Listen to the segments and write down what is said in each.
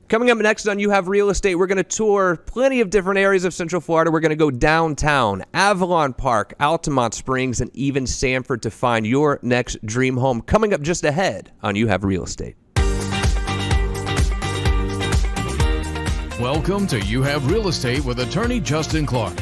Coming up next on You Have Real Estate, we're going to tour plenty of different areas of Central Florida. We're going to go downtown, Avalon Park, Altamont Springs, and even Sanford to find your next dream home. Coming up just ahead on You Have Real Estate. Welcome to You Have Real Estate with attorney Justin Clark.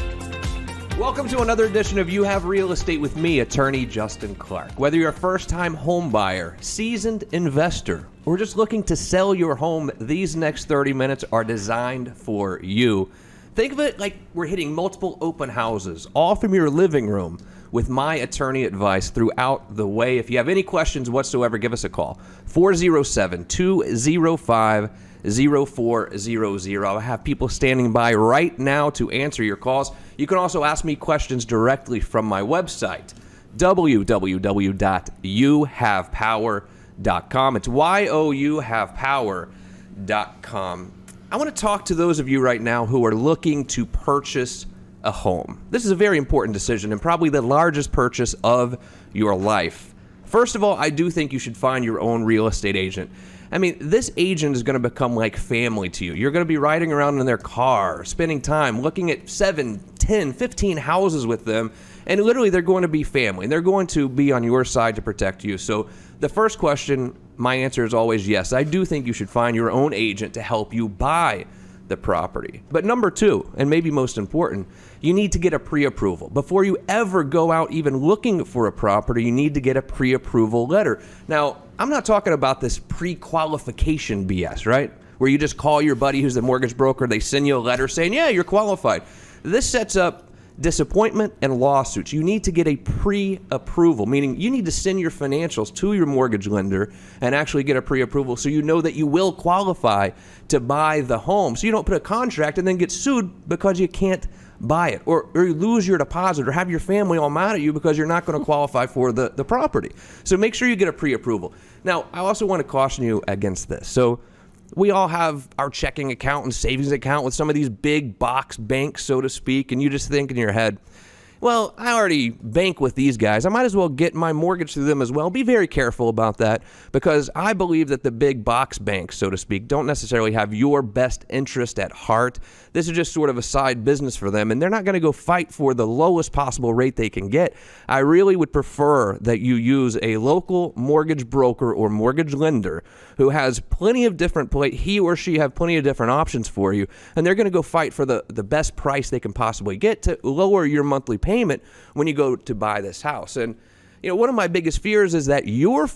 Welcome to another edition of You Have Real Estate with me, attorney Justin Clark. Whether you're a first-time home buyer, seasoned investor, or just looking to sell your home, these next 30 minutes are designed for you. Think of it like we're hitting multiple open houses, all from your living room, with my attorney advice throughout the way. If you have any questions whatsoever, give us a call. 407-205-0400. I have people standing by right now to answer your calls. You can also ask me questions directly from my website, www.youhavepower.com. It's youhavepower.com. I want to talk to those of you right now who are looking to purchase a home. This is a very important decision and probably the largest purchase of your life. First of all, I do think you should find your own real estate agent. I mean, this agent is going to become like family to you. You're going to be riding around in their car, spending time looking at 7, 10, 15 houses with them, and literally they're going to be family. They're going to be on your side to protect you. So the first question, my answer is always yes. I do think you should find your own agent to help you buy the property. But number two, and maybe most important, you need to get a pre-approval. Before you ever go out even looking for a property, you need to get a pre-approval letter. Now, I'm not talking about this pre-qualification BS, right? Where you just call your buddy who's the mortgage broker, they send you a letter saying, yeah, you're qualified. This sets up disappointment and lawsuits. You need to get a pre-approval, meaning you need to send your financials to your mortgage lender and actually get a pre-approval so you know that you will qualify to buy the home. So you don't put a contract and then get sued because you can't buy it, or you lose your deposit, or have your family all mad at you because you're not going to qualify for the property. So make sure you get a pre-approval. Now, I also want to caution you against this. So we all have our checking account and savings account with some of these big box banks, so to speak, and you just think in your head, well, I already bank with these guys. I might as well get my mortgage through them as well. Be very careful about that, because I believe that the big box banks, so to speak, don't necessarily have your best interest at heart. This is just sort of a side business for them, and they're not going to go fight for the lowest possible rate they can get. I really would prefer that you use a local mortgage broker or mortgage lender who has plenty of different, he or she have plenty of different options for you, and they're going to go fight for the best price they can possibly get to lower your monthly payment when you go to buy this house. And you know, one of my biggest fears is that your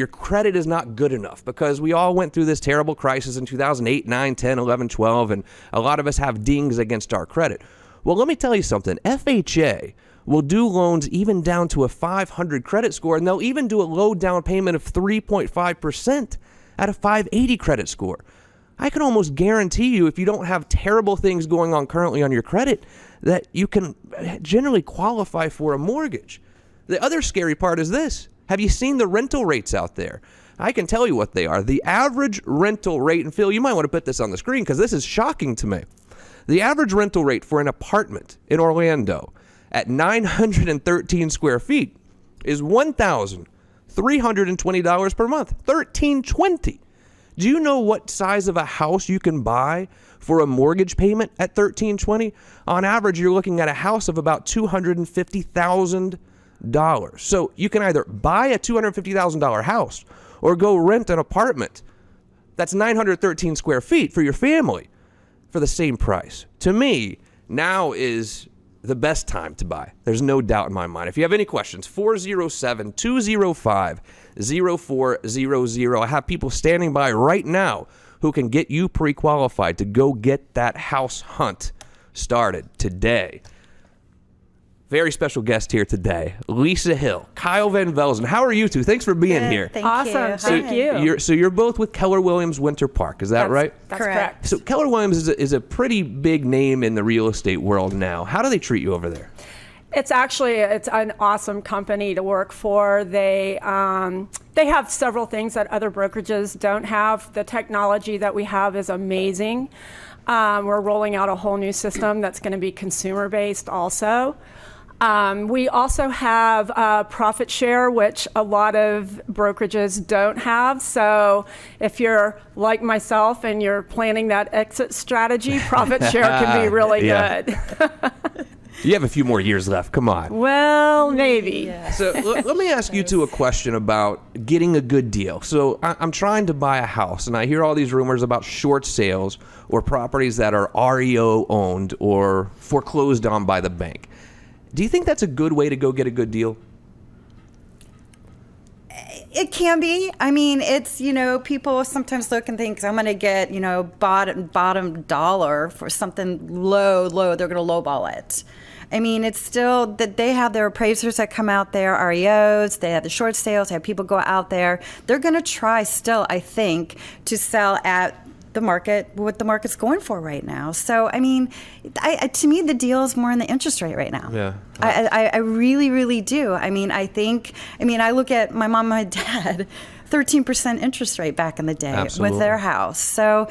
credit is not good enough, because we all went through this terrible crisis in 2008, 9, 10, 11, 12, and a lot of us have dings against our credit. Well, let me tell you something. FHA will do loans even down to a 500 credit score, and they'll even do a low down payment of 3.5% at a 580 credit score. I can almost guarantee you, if you don't have terrible things going on currently on your credit, that you can generally qualify for a mortgage. The other scary part is this. Have you seen the rental rates out there? I can tell you what they are. The average rental rate, and Phil, you might want to put this on the screen because this is shocking to me. The average rental rate for an apartment in Orlando at 913 square feet is $1,320 per month. $1,320. Do you know what size of a house you can buy for a mortgage payment at $1,320? On average, you're looking at a house of about $250,000. So you can either buy a $250,000 house or go rent an apartment that's 913 square feet for your family for the same price. To me, now is the best time to buy. There's no doubt in my mind. If you have any questions, 407-205-0400. I have people standing by right now who can get you pre-qualified to go get that house hunt started today. Very special guest here today, Lisa Hill, Kyle Van Velzen. How are you two? Thanks for being here. Awesome. Thank you. So you're both with Keller Williams Winter Park, is that right? That's correct. So Keller Williams is a pretty big name in the real estate world now. How do they treat you over there? It's an awesome company to work for. They have several things that other brokerages don't have. The technology that we have is amazing. We're rolling out a whole new system that's going to be consumer-based also. We also have profit share, which a lot of brokerages don't have. So if you're like myself and you're planning that exit strategy, profit share can be really good. You have a few more years left. Come on. Well, maybe. Yeah. So let me ask you two a question about getting a good deal. So I'm trying to buy a house, and I hear all these rumors about short sales or properties that are REO owned or foreclosed on by the bank. Do you think that's a good way to go get a good deal? It can be. I mean, it's, people sometimes look and think, I'm going to get, bottom dollar for something low. They're going to lowball it. I mean, it's still that they have their appraisers that come out there, REOs, they have the short sales, they have people go out there. They're going to try still, I think, to sell at the market, what the market's going for right now. So, I mean, to me, the deal is more in the interest rate right now. Yeah. I really, really do. I mean, I look at my mom and my dad, 13% interest rate back in the day Absolutely. with their house. So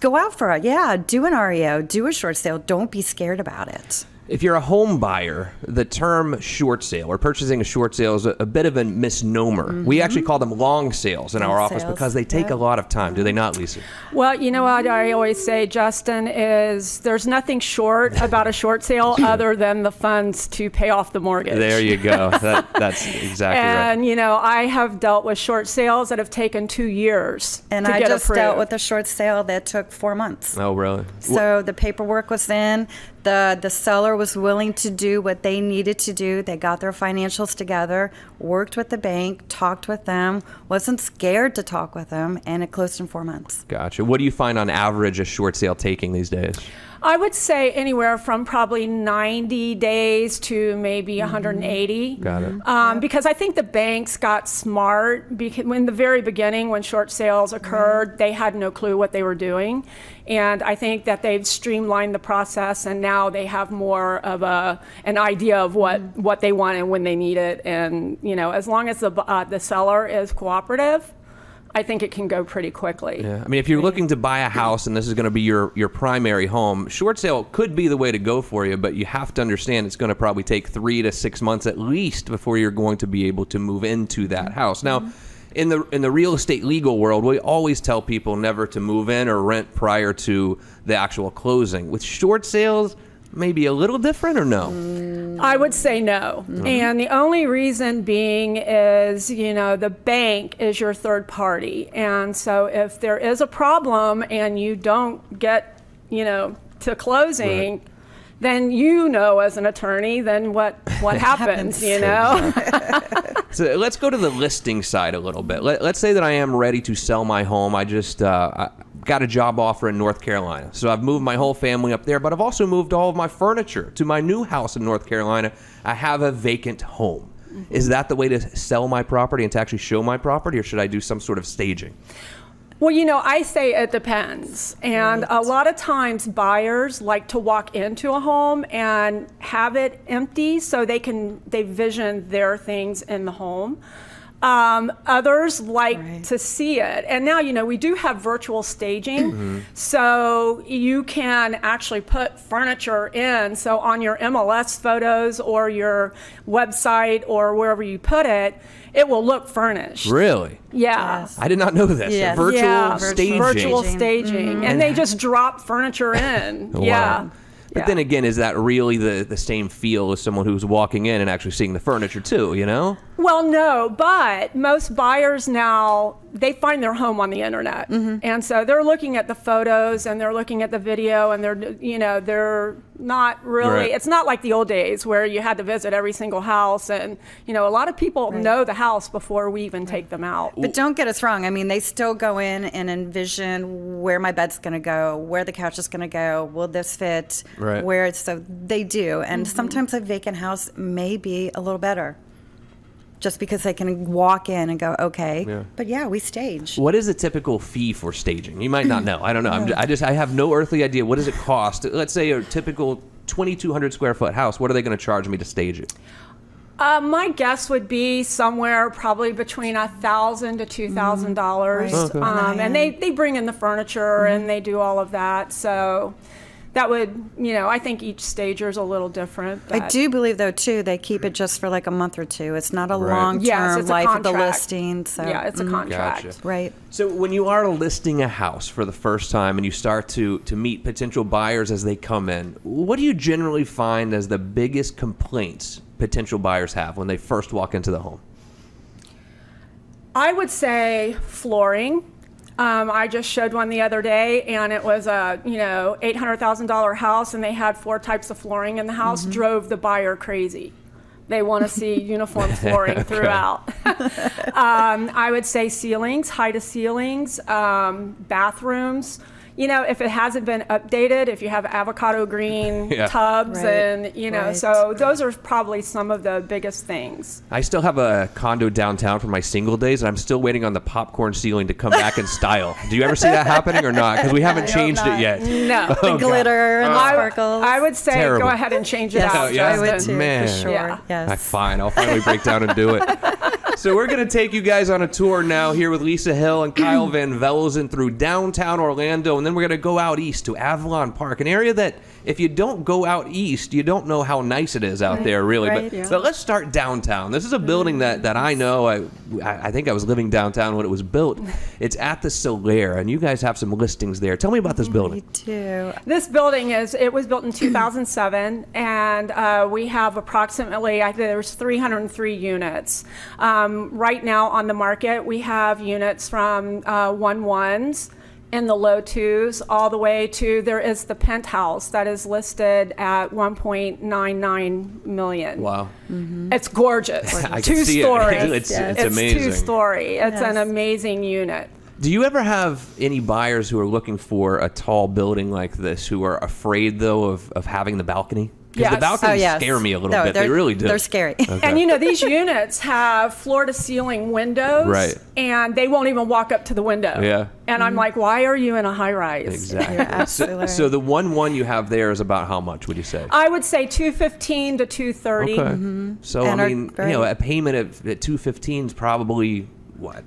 go out for it. Yeah, do an REO, do a short sale. Don't be scared about it. If you're a home buyer, the term short sale or purchasing a short sale is a bit of a misnomer. Mm-hmm. We actually call them long sales in our office sales, because they take a lot of time. Do they not, Lisa? Well, you know what I always say, Justin, is there's nothing short about a short sale other than the funds to pay off the mortgage. There you go. That's exactly right. And, I have dealt with short sales that have taken 2 years And to I get just approved. dealt with a short sale that took 4 months. Oh, really? So the paperwork was in. The seller was willing to do what they needed to do. They got their financials together, worked with the bank, talked with them, wasn't scared to talk with them, and it closed in 4 months. Gotcha. What do you find on average a short sale taking these days? I would say anywhere from probably 90 days to maybe 180. Got it. Because I think the banks got smart because in the very beginning when short sales occurred, they had no clue what they were doing. And I think that they've streamlined the process and now they have more of an idea of what they want and when they need it. And, as long as the seller is cooperative, I think it can go pretty quickly. Yeah. I mean, if you're looking to buy a house and this is going to be your primary home, short sale could be the way to go for you, but you have to understand it's going to probably take 3 to 6 months at least before you're going to be able to move into that house. Now, in the real estate legal world, we always tell people never to move in or rent prior to the actual closing. With short sales, maybe a little different or no? I would say no. Mm-hmm. And the only reason being is, the bank is your third party. And so if there is a problem and you don't get, to closing, right, then as an attorney, then what happens, So let's go to the listing side a little bit. Let's say that I am ready to sell my home. I just got a job offer in North Carolina. So I've moved my whole family up there, but I've also moved all of my furniture to my new house in North Carolina. I have a vacant home. Mm-hmm. Is that the way to sell my property and to actually show my property, or should I do some sort of staging? Well, I say it depends. And Right. a lot of times buyers like to walk into a home and have it empty so they vision their things in the home. Others like Right. to see it. And now, we do have virtual staging. So you can actually put furniture in. So on your MLS photos or your website or wherever you put it, it will look furnished. Really? Yeah. Yes. I did not know this. Yes. Virtual Yeah, staging. virtual staging. And they just drop furniture in. Wow. Yeah. But Yeah. then again, is that really the same feel as someone who's walking in and actually seeing the furniture too, Well, no, but most buyers now, they find their home on the internet. And so they're looking at the photos and they're looking at the video and they're not really, Right. it's not like the old days where you had to visit every single house. And, a lot of people know the house before we even take them out. But don't get us wrong. I mean, they still go in and envision where my bed's going to go, where the couch is going to go, will this fit, Right. so they do. And sometimes a vacant house may be a little better just because they can walk in and go, okay. Yeah. But yeah, we stage. What is a typical fee for staging? You might not know. I don't know. I have no earthly idea. What does it cost? Let's say a typical 2,200 square foot house. What are they going to charge me to stage it? My guess would be somewhere probably between $1,000 to $2,000. Right. Okay. And they bring in the furniture and they do all of that. So that would, I think each stager is a little different. I but- do believe, though, too, they keep it just for like a month or two. It's not a Right. long-term Yes, it's a life of the contract. listing. So Yeah, it's a contract. Gotcha. right. So when you are listing a house for the first time and you start to meet potential buyers as they come in, what do you generally find as the biggest complaints potential buyers have when they first walk into the home? I would say flooring. I just showed one the other day, and it was a $800,000 house, and they had 4 types of flooring in the house. Drove the buyer crazy. They want to see uniform flooring throughout. I would say ceilings, height of ceilings, bathrooms. If it hasn't been updated, if you have avocado green Yeah. tubs Right. and, Right. so those are probably some of the biggest things. I still have a condo downtown for my single days, and I'm still waiting on the popcorn ceiling to come back in style. Do you ever see that happening or not? Because we haven't changed it yet. No. The God. glitter and the sparkles. I would say Terrible. go ahead and change it Yes, out. yeah? I would Justin. too, Man. for sure. Yeah. Yes. Fine, I'll finally break down and do it. So we're going to take you guys on a tour now here with Lisa Hill and Kyle Van Velzen through downtown Orlando, and then we're going to go out east to Avalon Park, an area that if you don't go out east, you don't know how nice it is out there, really. Right. But Yeah. so let's start downtown. This is a building that I know. I think I was living downtown when it was built. It's at the Solaire, and you guys have some listings there. Tell me about this building. Me too. This building it was built in 2007, and we have approximately, I think there's 303 units. Right now on the market, we have units from 1.1s in the low 2s all the way to, there is the penthouse that is listed at 1.99 million. Wow. It's gorgeous. I can Two see it. stories. It's amazing. 2-story. It's an Yes. amazing unit. Do you ever have any buyers who are looking for a tall building like this who are afraid, though, of having the balcony? Because the Yes. balconies yes. scare me a little No, bit. They they're- really do. They're scary. And these units have floor to ceiling windows, Right. and they won't even walk up to the window. Yeah. And I'm like, why are you in a high rise? Exactly. You're absolutely So the 1.1 you have there is about how much, would you say? I would say 215 to 230. Okay. So, And I are mean, very- a payment at 215 is probably, what,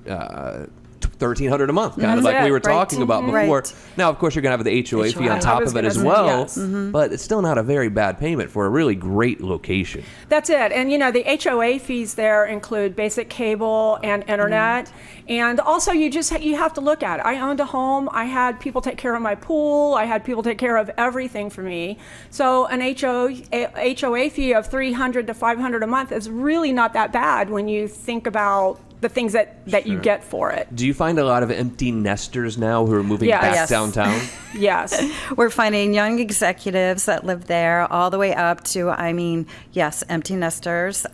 $1,300 a month, kind of That's like we it, were right. talking about before. Right. Now, of course, you're going to have the HOA fee on HOA. top I was of it gonna as say, well, yes. but it's still not a very bad payment for a really great location. That's it. And the HOA fees there include basic cable and internet. And also you have to look at it. I owned a home. I had people take care of my pool. I had people take care of everything for me. So an HOA fee of $300 to $500 a month is really not that bad when you think about the things that you get for it. Do you find a lot of empty nesters now who are moving Yeah. back Yes. downtown? Yes. We're finding young executives that live there all the way up to, yes, empty nesters.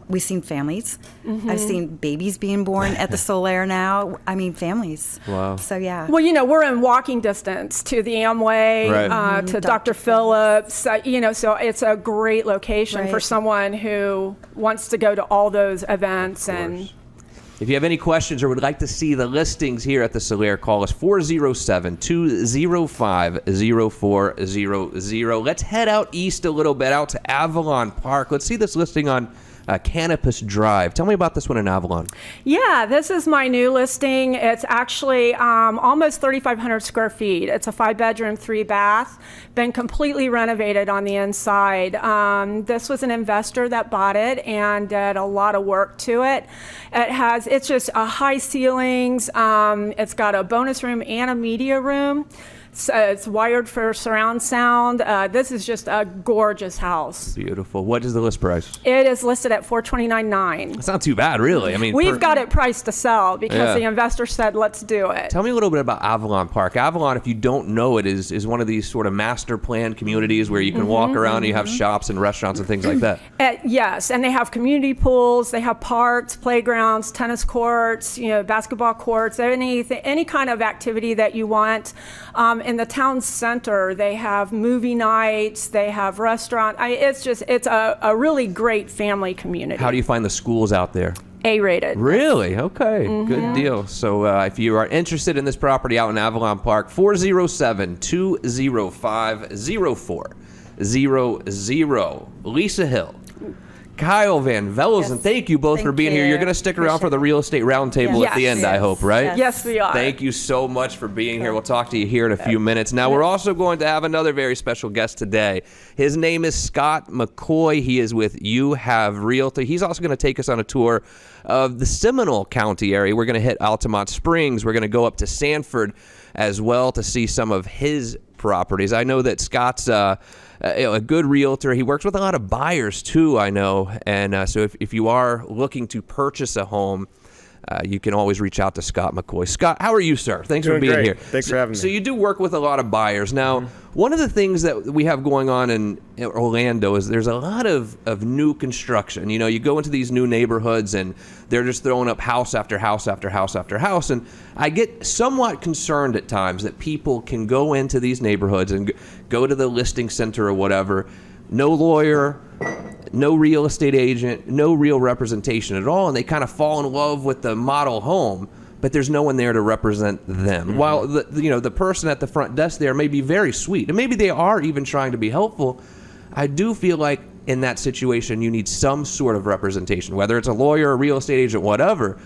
We've seen families. I've seen babies being born at the Solaire now. Families. Wow. So, yeah. Well, we're in walking distance to the Amway, Right. to Dr. Phillips. So it's a great location for Right. someone who wants to go to all those events. And If you have any questions or would like to see the listings here at the Solaire, call us 407-205-0400. Let's head out east a little bit, out to Avalon Park. Let's see this listing on Canopus Drive. Tell me about this one in Avalon. yeah, this is my new listing. It's actually almost 3,500 square feet. It's a 5-bedroom, 3-bath, been completely renovated on the inside. This was an investor that bought it and did a lot of work to it. It's just high ceilings. It's got a bonus room and a media room. So it's wired for surround sound. This is just a gorgeous house. Beautiful. What is the list price? It is listed at $429,900. It's not too bad, really. We've got it priced to sell because Yeah. the investor said, let's do it. Tell me a little bit about Avalon Park. Avalon, if you don't know it, is one of these sort of master planned communities where you can walk around and you have shops and restaurants and things like that. Yes, and they have community pools, they have parks, playgrounds, tennis courts, basketball courts, any kind of activity that you want. In the town center, they have movie nights, they have restaurant. It's a really great family community. How do you find the schools out there? A-rated. Really? Okay. Good deal. So if you are interested in this property out in Avalon Park, 407-205-0400. Lisa Hill, Kyle Van Velzen, Yes. thank you both for Thank being here. you. You're going to stick around for the real estate roundtable Yes. at the end, I hope, right? Yes. Yes, we are. Thank you so much for being here. We'll talk to you here in a few minutes. Now, we're also going to have another very special guest today. His name is Scott McCoy. He is with You Have Realty. He's also going to take us on a tour of the Seminole County area. We're going to hit Altamont Springs. We're going to go up to Sanford as well to see some of his properties. I know that Scott's a good realtor. He works with a lot of buyers too, I know. And so if you are looking to purchase a home, you can always reach out to Scott McCoy. Scott, how are you, sir? Thanks Doing for being great. here. Thanks for having me. So you do work with a lot of buyers. Now, one of the things that we have going on in Orlando is there's a lot of new construction. You know, you go into these new neighborhoods and they're just throwing up house after house after house after house. And I get somewhat concerned at times that people can go into these neighborhoods and go to the listing center or whatever, no lawyer, no real estate agent, no real representation at all, and they kind of fall in love with the model home, but there's no one there to represent them. While the person at the front desk there may be very sweet, and maybe they are even trying to be helpful, I do feel like in that situation you need some sort of representation, whether it's a lawyer, a real estate agent, whatever.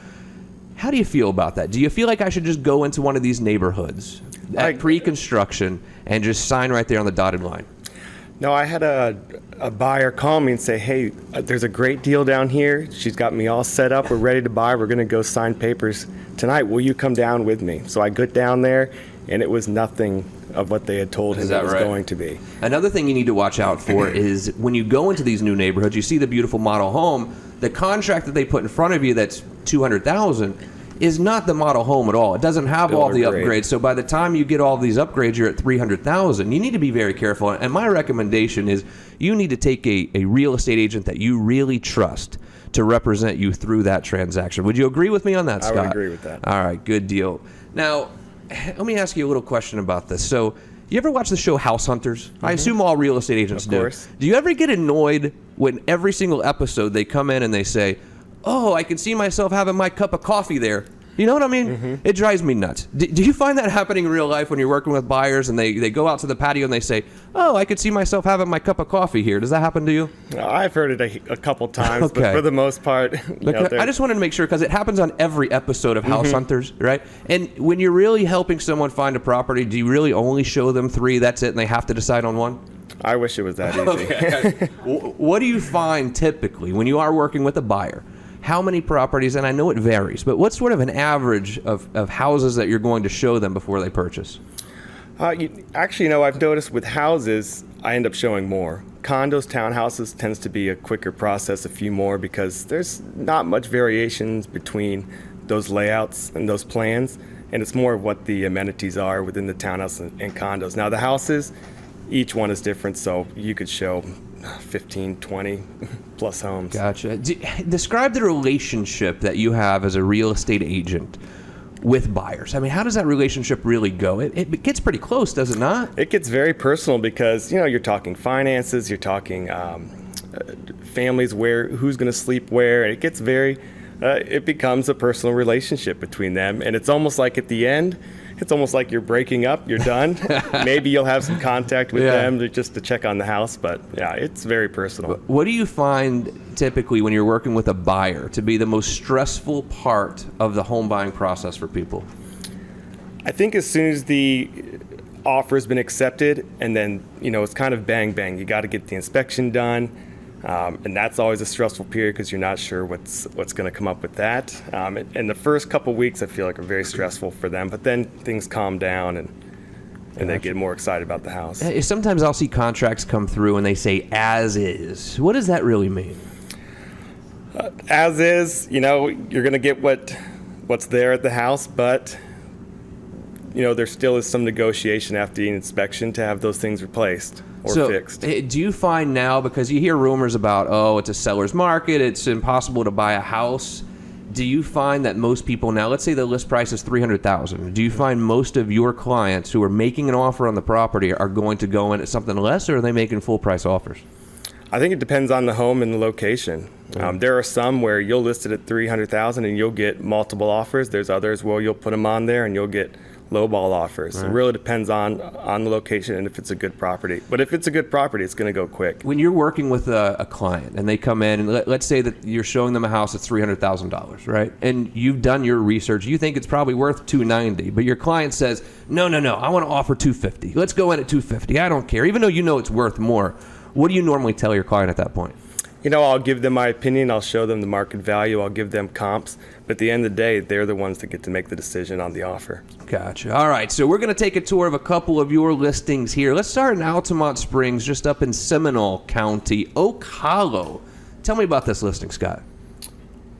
How do you feel about that? Do you feel like I should just go into one of these neighborhoods at pre-construction and just sign right there on the dotted line? No, I had a buyer call me and say, hey, there's a great deal down here. She's got me all set up. We're ready to buy. We're going to go sign papers tonight. Will you come down with me? So I got down there, and it was nothing of what they had told him it was going to be. Another thing you need to watch out for is when you go into these new neighborhoods, you see the beautiful model home, the contract that they put in front of you that's $200,000 is not the model home at all. It doesn't have all the upgrades. So by the time you get all these upgrades, you're at $300,000. You need to be very careful. And my recommendation is you need to take a real estate agent that you really trust to represent you through that transaction. Would you agree with me on that, Scott? I would agree with that. All right, good deal. Now, let me ask you a little question about this. So, you ever watch the show House Hunters? I assume all real estate agents do. Of course. Do you ever get annoyed when every single episode they come in and they say, oh, I can see myself having my cup of coffee there? You know what I mean? It drives me nuts. Do you find that happening in real life when you're working with buyers and they go out to the patio and they say, oh, I could see myself having my cup of coffee here? Does that happen to you? I've heard it a couple times, Okay. but for the most part, I just wanted to make sure because it happens on every episode of House Hunters, right? And when you're really helping someone find a property, do you really only show them 3, that's it, and they have to decide on one? I wish it was that easy. Okay. What do you find typically when you are working with a buyer? How many properties, and I know it varies, but what's sort of an average of houses that you're going to show them before they purchase? Actually, I've noticed with houses, I end up showing more. Condos, townhouses tends to be a quicker process, a few more, because there's not much variations between those layouts and those plans, and it's more of what the amenities are within the townhouse and condos. Now, the houses, each one is different, so you could show 15, 20 plus homes. Gotcha. Describe the relationship that you have as a real estate agent with buyers. I mean, how does that relationship really go? It gets pretty close, does it not? It gets very personal because, you're talking finances, you're talking families, who's going to sleep where, and it gets it becomes a personal relationship between them. And it's almost like at the end, it's almost like you're breaking up, you're done. Maybe you'll have some contact with them just to check on the house, but yeah, it's very personal. What do you find typically when you're working with a buyer to be the most stressful part of the home buying process for people? I think as soon as the offer has been accepted and then, it's kind of bang, bang. You got to get the inspection done. And that's always a stressful period because you're not sure what's going to come up with that. And the first couple weeks I feel like are very stressful for them, but then things calm down and they get more excited about the house. Sometimes I'll see contracts come through and they say as is. What does that really mean? As is, you're going to get what's there at the house, but there still is some negotiation after the inspection to have those things replaced or fixed. Do you find now, because you hear rumors about, it's a seller's market, it's impossible to buy a house, do you find that most people now, let's say the list price is $300,000, do you find most of your clients who are making an offer on the property are going to go in at something less, or are they making full price offers? I think it depends on the home and the location. There are some where you'll list it at $300,000 and you'll get multiple offers. There's others where you'll put them on there and you'll get lowball offers. It really depends on the location and if it's a good property. But if it's a good property, it's going to go quick. When you're working with a client and they come in and let's say that you're showing them a house that's $300,000, right? And you've done your research. You think it's probably worth $290,000, but your client says, no, I want to offer $250,000. Let's go in at $250,000. I don't care. Even though you know it's worth more, what do you normally tell your client at that point? I'll give them my opinion. I'll show them the market value. I'll give them comps. But at the end of the day, they're the ones that get to make the decision on the offer. Gotcha. All right, so we're going to take a tour of a couple of your listings here. Let's start in Altamont Springs, just up in Seminole County, Oak Hollow. Tell me about this listing, Scott.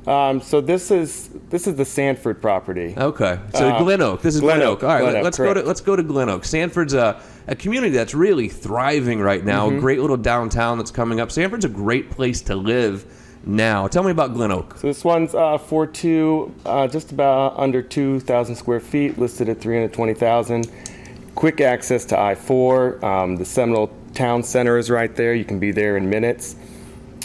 So this is the Sanford property. Okay, so Glen Oak. This is Glen Oak. All right, Glen Oak, let's go to Glen Oak. Sanford's a community that's really thriving right now. A great little downtown that's coming up. Sanford's a great place to live now. Tell me about Glen Oak. So this one's 4.2, just about under 2,000 square feet, listed at 320,000. Quick access to I-4. The Seminole Town Center is right there. You can be there in minutes.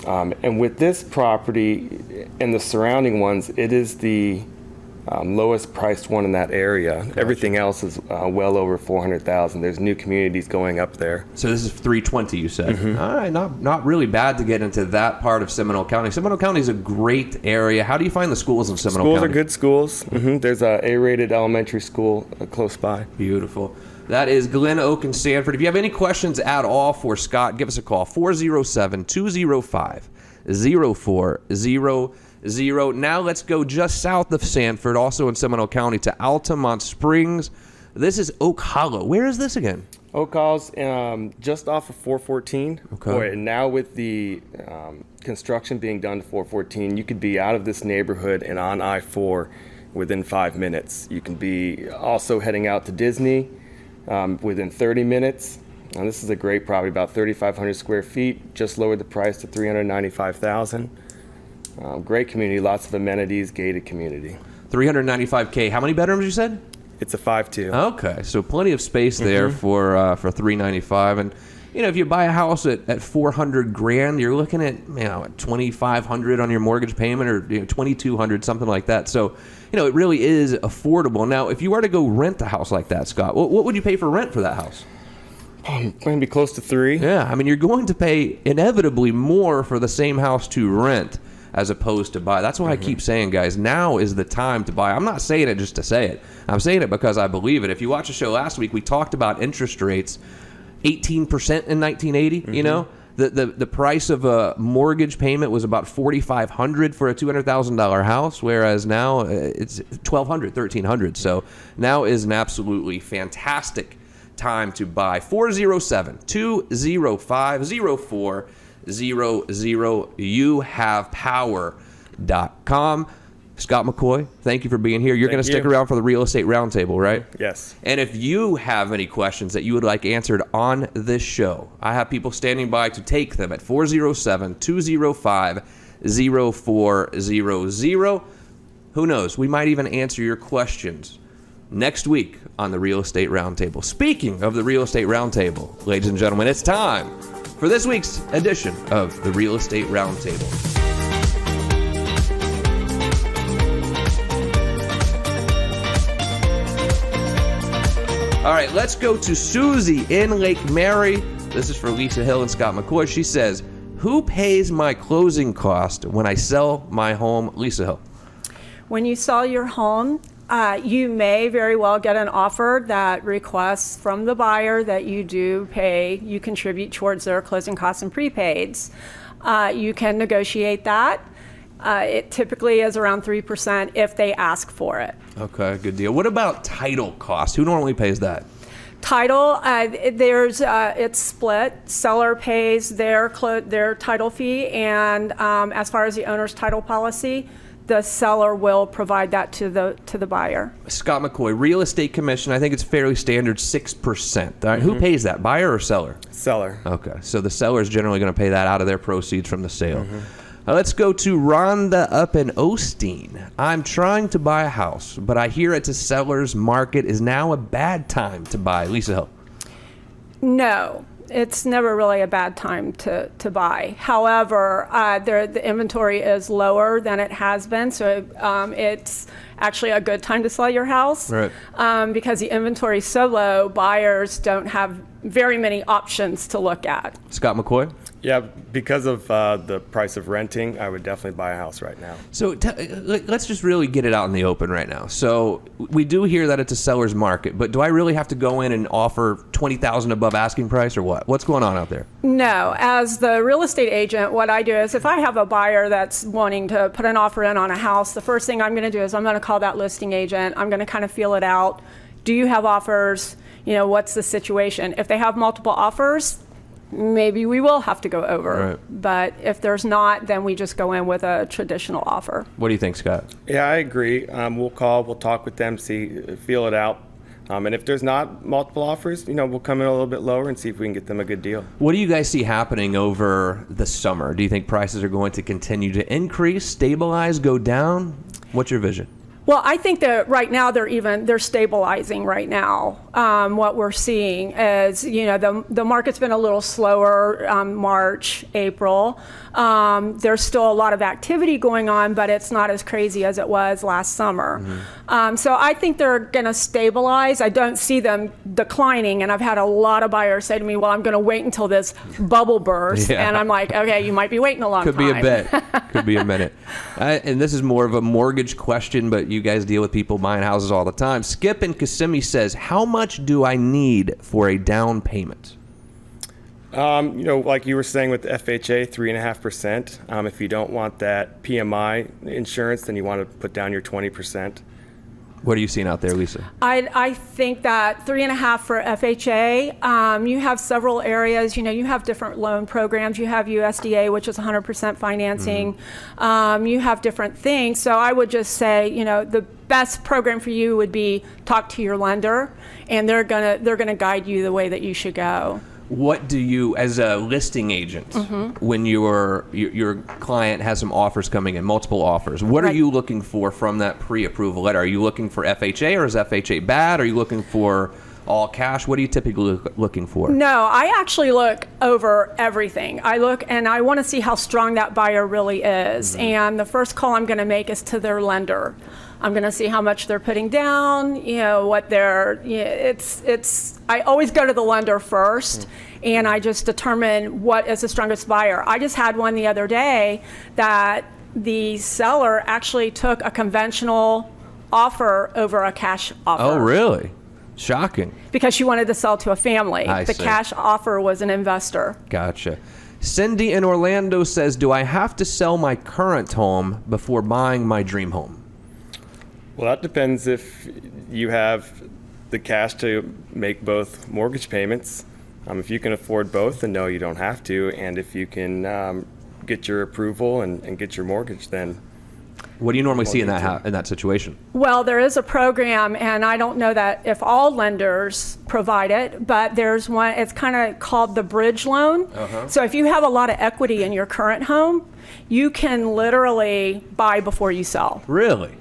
And with this property and the surrounding ones, it is the lowest priced one in that area. Gotcha. Everything else is well over 400,000. There's new communities going up there. So this is 320, you said. All right, not really bad to get into that part of Seminole County. Seminole County is a great area. How do you find the schools in Seminole County? Schools are good schools. There's a A-rated elementary school close by. Beautiful. That is Glen Oak and Sanford. If you have any questions at all for Scott, give us a call, 407-205-0400. Now let's go just south of Sanford, also in Seminole County, to Altamont Springs. This is Oak Hollow. Where is this again? Oak Hollow's just off of 414. Okay. Boy, and now with the construction being done to 414, you could be out of this neighborhood and on I-4 within 5 minutes. You can be also heading out to Disney within 30 minutes. And this is a great property, about 3,500 square feet. Just lowered the price to $395,000. Great community, lots of amenities, gated community. $395K. How many bedrooms you said? It's a 5.2. Okay, so plenty of space there for $395. And if you buy a house at $400,000, you're looking at $2,500 on your mortgage payment, or $2,200, something like that. So it really is affordable. Now, if you were to go rent a house like that, Scott, what would you pay for rent for that house? Maybe close to $3,000. Yeah, I mean, you're going to pay inevitably more for the same house to rent as opposed to buy. That's why I keep saying, guys, now is the time to buy. I'm not saying it just to say it. I'm saying it because I believe it. If you watched the show last week, we talked about interest rates, 18% in 1980. The price of a mortgage payment was about $4,500 for a $200,000 house, whereas now it's $1,200, $1,300. So now is an absolutely fantastic time to buy. 407-205-0400. YouHavePower.com. Scott McCoy, thank you for being here. You're going to stick around for the Real Estate Roundtable, right? Yes. And if you have any questions that you would like answered on this show, I have people standing by to take them at 407-205-0400. Who knows? We might even answer your questions next week on the Real Estate Roundtable. Speaking of the Real Estate Roundtable, ladies and gentlemen, it's time for this week's edition of the Real Estate Roundtable. All right, let's go to Susie in Lake Mary. This is for Lisa Hill and Scott McCoy. She says, who pays my closing cost when I sell my home? Lisa Hill. When you sell your home, you may very well get an offer that requests from the buyer that you contribute towards their closing costs and prepaids. You can negotiate that. It typically is around 3% if they ask for it. Okay, good deal. What about title costs? Who normally pays that? Title, it's split. Seller pays their title fee, and as far as the owner's title policy, the seller will provide that to the buyer. Scott McCoy, real estate commission, I think it's fairly standard, 6%. All right, who pays that, buyer or seller? Seller. Okay, so the seller is generally going to pay that out of their proceeds from the sale. Let's go to Rhonda up in Osteen. I'm trying to buy a house, but I hear it's a seller's market. Is now a bad time to buy? Lisa Hill. No. it's never really a bad time to buy. However, the inventory is lower than it has been, so it's actually a good time to sell your house. Right. Because the inventory is so low, buyers don't have very many options to look at. Scott McCoy? Yeah, because of the price of renting, I would definitely buy a house right now. So let's just really get it out in the open right now. So we do hear that it's a seller's market, but do I really have to go in and offer $20,000 above asking price or what? What's going on out there? No, as the real estate agent, what I do is if I have a buyer that's wanting to put an offer in on a house, the first thing I'm going to do is I'm going to call that listing agent. I'm going to kind of feel it out. Do you have offers? What's the situation? If they have multiple offers, maybe we will have to go over. Right. But if there's not, then we just go in with a traditional offer. What do you think, Scott? Yeah, I agree. We'll talk with them, feel it out. And if there's not multiple offers, we'll come in a little bit lower and see if we can get them a good deal. What do you guys see happening over the summer? Do you think prices are going to continue to increase, stabilize, go down? What's your vision? Well, I think that right now they're stabilizing right now. What we're seeing is, the market's been a little slower, March, April. There's still a lot of activity going on, but it's not as crazy as it was last summer. Mm-hmm. So I think they're going to stabilize. I don't see them declining, and I've had a lot of buyers say to me, well, I'm going to wait until this bubble bursts. Yeah. And I'm like, okay, you might be waiting a long time. Could be a bit. Could be a minute. And this is more of a mortgage question, but you guys deal with people buying houses all the time. Skip in Kissimmee says, how much do I need for a down payment? Like you were saying with the FHA, 3.5%. If you don't want that PMI insurance, then you want to put down your 20%. What are you seeing out there, Lisa? I think that 3.5 for FHA. You have several areas. You have different loan programs. You have USDA, which is 100% financing. Mm-hmm. You have different things. So I would just say, the best program for you would be talk to your lender, and they're gonna guide you the way that you should go. What do you, as a listing agent, mm-hmm. when your client has some offers coming in, multiple offers, what are you looking for from that pre-approval letter? Are you looking for FHA, or is FHA bad? Are you looking for all cash? What are you typically looking for? No, I actually look over everything. I look and I want to see how strong that buyer really is. Mm-hmm. And the first call I'm going to make is to their lender. I'm going to see how much they're putting down, what they're, I always go to the lender first, and I just determine what is the strongest buyer. I just had one the other day that the seller actually took a conventional offer over a cash offer. Oh, really? Shocking. Because she wanted to sell to a family. I see. Cash offer was an investor. Gotcha. Cindy in Orlando says, do I have to sell my current home before buying my dream home? Well, that depends if you have the cash to make both mortgage payments. If you can afford both, then no, you don't have to. And if you can get your approval and get your mortgage, then... What do you normally see in that situation? Well, there is a program, and I don't know that if all lenders provide it, but there's one, it's kind of called the bridge loan. Uh-huh. So if you have a lot of equity in your current home, you can literally buy before you sell. Really?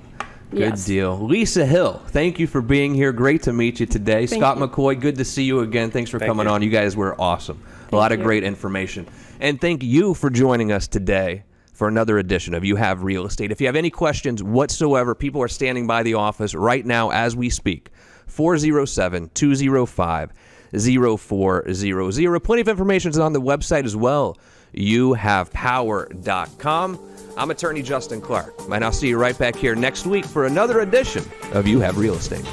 Good Yes. deal. Lisa Hill, thank you for being here. Great to meet you today. Thank Scott you. McCoy, good to see you again. Thanks for coming on. You guys were awesome. A lot of great information. And thank you for joining us today for another edition of You Have Real Estate. If you have any questions whatsoever, people are standing by the office right now as we speak. 407-205-0400. Plenty of information is on the website as well. YouHavePower.com. I'm attorney Justin Clark, and I'll see you right back here next week for another edition of You Have Real Estate.